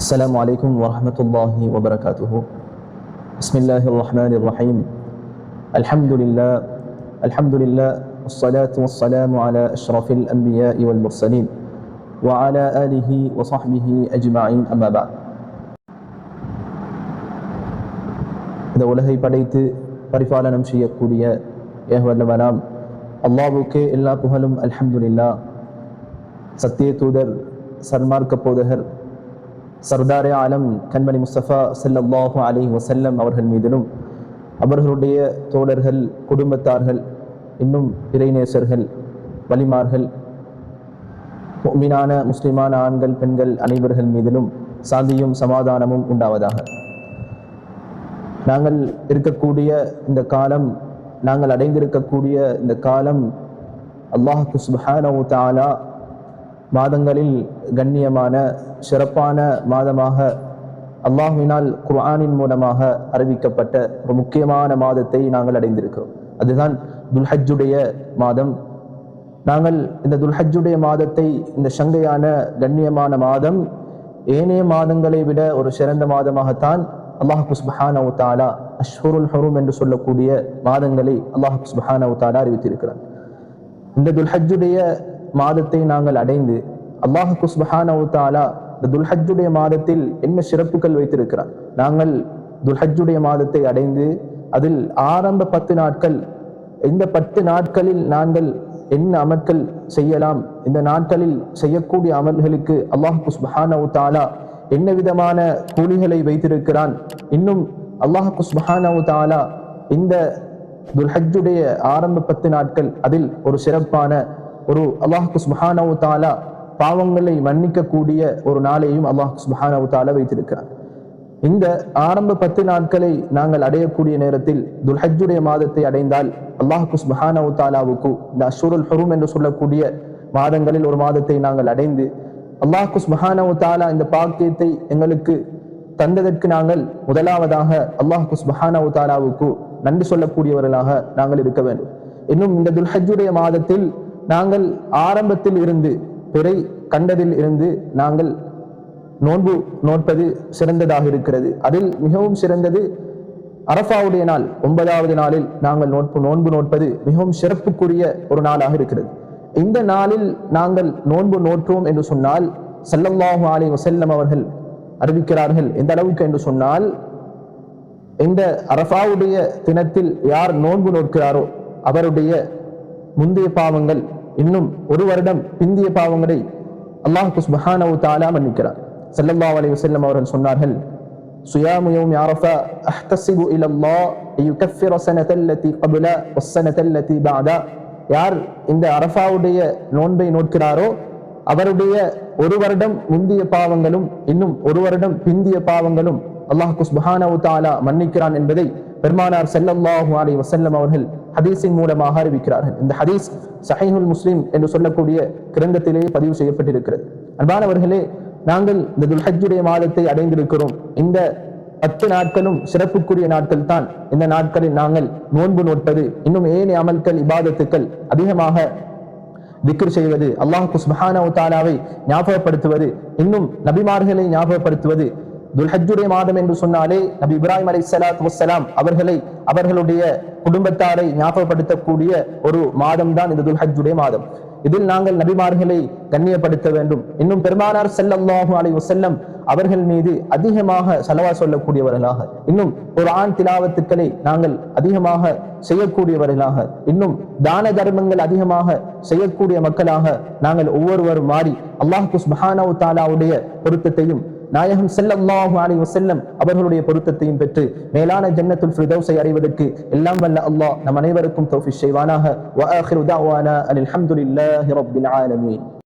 السلام عليكم ورحمة الله وبركاته. بسم الله الرحمن الرحيم. الحمد لله والصلاة والسلام على أشرف الأنبياء والمرسلين وعلى آله وصحبه أجمعين. أما بعد. இந்த உலகை படைத்து பரிபாலனம் செய்யக்கூடிய ஏகவல்லவனாம் அல்லாஹ்வுக்கே எல்லா புகழும். அல்ஹம்துலில்லாஹ். சத்திய தூதர் சன்மார்க்க போதகர் சர்தாரே ஆலம் கண்மணி முஸ்தபா ஸல்லல்லாஹு அலைஹி வஸல்லம் அவர்கள் மீதிலும் அவர்களுடைய தோழர்கள், குடும்பத்தார்கள், இன்னும் இறைநேசர்கள், வலிமார்கள், முஃமினான முஸ்லிமான ஆண்கள், பெண்கள் அனைவர்கள் மீதிலும் சாந்தியும் சமாதானமும் உண்டாவதாக. நாங்கள் இருக்கக்கூடிய இந்த காலம், நாங்கள் அடைந்திருக்கக்கூடிய இந்த காலம் அல்லாஹ் சுப்ஹானஹு வ தஆலா மாதங்களில் கண்ணியமான சிறப்பான மாதமாக அல்லாஹ்வினால் குர்ஆனின் மூலமாக அறிவிக்கப்பட்ட ஒரு முக்கியமான மாதத்தை நாங்கள் அடைந்திருக்கிறோம். அதுதான் துல்ஹஜ்ஜுடைய மாதம். நாங்கள் இந்த துல்ஹஜ்ஜுடைய மாதத்தை, இந்த சங்கையான கண்ணியமான மாதம் ஏனைய மாதங்களை விட ஒரு சிறந்த மாதமாகத்தான் அல்லாஹ் சுப்ஹானஹு வ தஆலா அஷ்ஹுருல் ஹுரும் என்று சொல்லக்கூடிய மாதங்களை அல்லாஹ் சுப்ஹானஹு வ தஆலா அறிவித்திருக்கிறார். இந்த துல்ஹஜ்ஜுடைய மாதத்தை நாங்கள் அடைந்து அல்லாஹ் சுப்ஹானஹு வ தஆலா இந்த துல்ஹஜ்ஜுடைய மாதத்தில் என்ன சிறப்புகள் வைத்திருக்கிறார். நாங்கள் துல்ஹஜ்ஜுடைய மாதத்தை அடைந்து அதில் ஆரம்ப 10 நாட்கள், இந்த 10 நாட்களில் நாங்கள் என்ன அமல்கள் செய்யலாம், இந்த நாட்களில் செய்யக்கூடிய அமல்களுக்கு அல்லாஹ் சுப்ஹானஹு வ தஆலா என்ன விதமான கூலிகளை வைத்திருக்கிறான். இன்னும் அல்லாஹ் சுப்ஹானஹு வ தஆலா இந்த துல்ஹஜ்ஜுடைய ஆரம்ப 10 நாட்கள் அதில் ஒரு சிறப்பான ஒரு அல்லாஹ் சுப்ஹானஹு வ தஆலா பாவங்களை மன்னிக்கக்கூடிய ஒரு நாளையும் அல்லாஹ் சுப்ஹானஹு வ தஆலா வைத்திருக்கிறார். இந்த ஆரம்ப 10 நாட்களை நாங்கள் அடையக்கூடிய நேரத்தில் துல்ஹஜ்ஜுடைய மாதத்தை அடைந்தால் அல்லாஹ் சுப்ஹானஹு வ தஆலாவுக்கு இந்த அஷ்ஹுருல் ஹுரும் என்று சொல்லக்கூடிய மாதங்களில் ஒரு மாதத்தை நாங்கள் அடைந்து அல்லாஹ் சுப்ஹானஹு வ தஆலா இந்த பாக்கியத்தை எங்களுக்கு தந்ததற்கு நாங்கள் முதலாவதாக அல்லாஹ் சுப்ஹானஹு வ தஆலாவுக்கு நன்றி சொல்லக்கூடியவர்களாக நாங்கள் இருக்க வேண்டும். இன்னும் இந்த துல்ஹஜ்ஜுடைய மாதத்தில் நாங்கள் ஆரம்பத்தில் இருந்து பிறை கண்டதில் இருந்து நாங்கள் நோன்பு நோட்பது சிறந்ததாக இருக்கிறது. அதில் மிகவும் சிறந்தது அரஃபாவுடைய நாள், 9வது நாளில் நாங்கள் நோன்பு நோட்பது மிகவும் சிறப்புக்குரிய ஒரு நாளாக இருக்கிறது. இந்த நாளில் நாங்கள் நோன்பு நோற்றோம் என்று சொன்னால் ஸல்லல்லாஹு அலைஹி வஸல்லம் அவர்கள் அறிவிக்கிறார்கள். எந்த அளவுக்கு என்று சொன்னால், இந்த அரஃபாவுடைய தினத்தில் யார் நோன்பு நோக்கிறாரோ அவருடைய முந்தைய பாவங்கள், இன்னும் ஒரு வருடம் பிந்திய பாவங்களை அல்லாஹ் சுப்ஹானஹு வ தஆலா மன்னிக்கிறார். ஸல்லல்லாஹு அலைஹி வஸல்லம் அவர்கள் சொன்னார்கள், ஸியாமு யௌமி அரஃபா அஹ்தஸிபு இலல்லாஹ் யுகஃபிர ஸனத்தல்லதி கப்ல வஸ்ஸனத்தல்லதி பஅதா. யார் இந்த அரஃபாவுடைய நோன்பை நோக்கிறாரோ அவருடைய ஒரு வருடம் முந்திய பாவங்களும் இன்னும் ஒரு வருடம் பிந்திய பாவங்களும் அல்லாஹ் சுப்ஹானஹு வ தஆலா மன்னிக்கிறான் என்பதை பெருமானார் ஸல்லல்லாஹு அலைஹி வஸல்லம் அவர்கள் ஹதீஸின் மூலமாக அறிவிக்கிறார்கள். இந்த ஹதீஸ் ஸஹீஹுல் முஸ்லிம் என்று சொல்லக்கூடிய கிரந்தத்திலே பதிவு செய்யப்பட்டிருக்கிறது. அன்பானவர்களே, நாங்கள் இந்த துல்ஹஜ்ஜுடைய மாதத்தை அடைந்திருக்கிறோம். இந்த 10 நாட்களும் சிறப்புக்குரிய நாட்கள் தான். இந்த நாட்களில் நாங்கள் நோன்பு நோட்பது, இன்னும் ஏனைய அமல்கள், இபாதத்துக்கள், அதிகமாக திக்ர் செய்வது, அல்லாஹ் சுப்ஹானஹு வ தஆலாவை ஞாபகப்படுத்துவது, இன்னும் நபிமார்களை ஞாபகப்படுத்துவது. துல்ஹஜ்ஜுடைய மாதம் என்று சொன்னாலே நபி இப்ராஹிம் அலைஹிஸ்ஸலாத்து வஸ்ஸலாம் அவர்களை, அவர்களுடைய குடும்பத்தாரை ஞாபகப்படுத்தக்கூடிய ஒரு மாதம் தான் இந்த துல்ஹஜ்ஜுடைய மாதம். இதில் நாங்கள் நபிமார்களை கண்ணியப்படுத்த வேண்டும். இன்னும் பெருமானார் ஸல்லல்லாஹு அலைஹி வஸல்லம் அவர்கள் மீது அதிகமாக ஸலவாத் சொல்லக்கூடியவர்களாக, இன்னும் குர்ஆன் திலாவத்துக்களை நாங்கள் அதிகமாக செய்யக்கூடியவர்களாக, இன்னும் தான தர்மங்கள் அதிகமாக செய்யக்கூடிய மக்களாக நாங்கள் ஒவ்வொருவரும் மாறி அல்லாஹ் சுப்ஹானஹு வ தஆலாவுடைய பொருத்தத்தையும் நாயகம் ஸல்லல்லாஹு அலைஹி வஸல்லம் அவர்களுடைய பொருத்தத்தையும் பெற்று மேலான ஜன்னத்துல் ஃபிர்தௌஸை அடைவதற்கு எல்லாம் வல்ல அல்லாஹ் நம் அனைவருக்கும் தௌஃபீக் செய்வானாக. வ ஆகிரு தஅவானா அல்ஹம்துலில்லாஹி ரப்பில் ஆலமீன்.